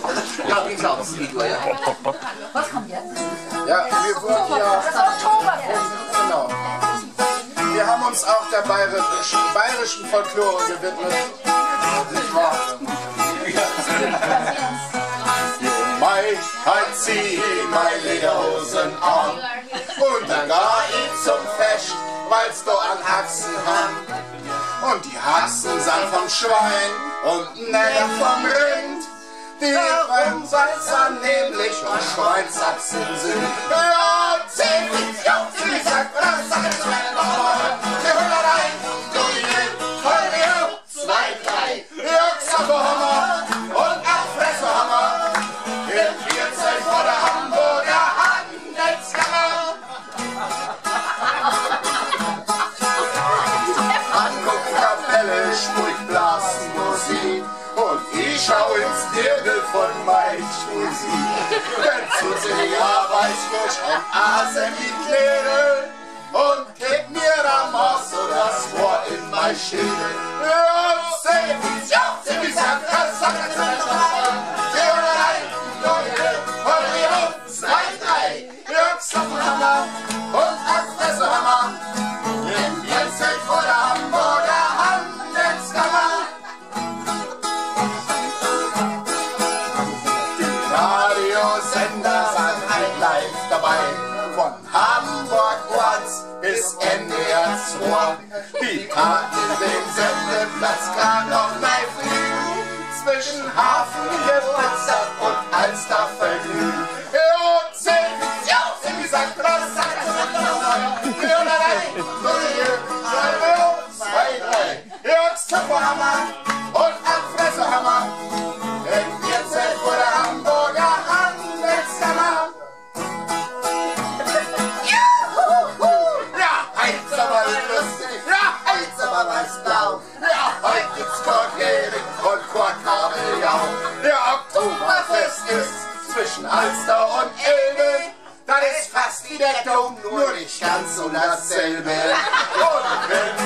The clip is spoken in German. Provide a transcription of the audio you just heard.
Ja, wie schaut's, Igor, ja? Was kommt jetzt? Ja, wir wurden ja... Das Oktoberfest. Genau. Wir haben uns auch der bayerischen Folklore gewidmet. Nicht wahr? Mai, halt zieh mein Lederhosen an und dann geh ich zum Fest, weil's do an Haxen han. Und die Haxen sind vom Schwein und nicht vom Rind. Die Rindsalzer nämlich und Schweinsachsen sind. Ja, ziemlich sagt, was sagt es meine Mama? Die Hüllerei, du die Hüllerei, 2, 3, Jörgsappehammer und Abfressehammer. Im Bierzelt vor der Hamburger Handelskammer. Anguck Kapelle, sprich Blasmusik und ich schau ins Dirndl von Maischmusik. Denn zu sehr weiß ich am Asen die Kläre und gib mir am Maß so das Rohr in mein Schädel. Ja, sie sagt, das sagt es nicht nochmal. 2, 3, Jörgsappehammer und Abfressehammer. Im Bierzelt vor der Hamburger Handelskammer. Die Radiosender sind halt live dabei. Von Hamburg Orts bis NDR 2. Die Karten in den Sendeplatz kann noch live fliegen. Zwischen Hafengeburtstag und Alstervergnügen. Wie sagt das? Sagt es nicht nochmal. 2, 3, Jörgsappehammer und Abfressehammer. Im Bierzelt vor der Hamburger Handelskammer. Ja, heut's aber lustig. Ja, heut's aber was blau. Ja, heute gibt's Korkering und Korkkabeljau. Der Oktoberfest ist zwischen Alster und Elbe. Das ist fast wie der Dom, nur nicht ganz so dasselbe. Und wenn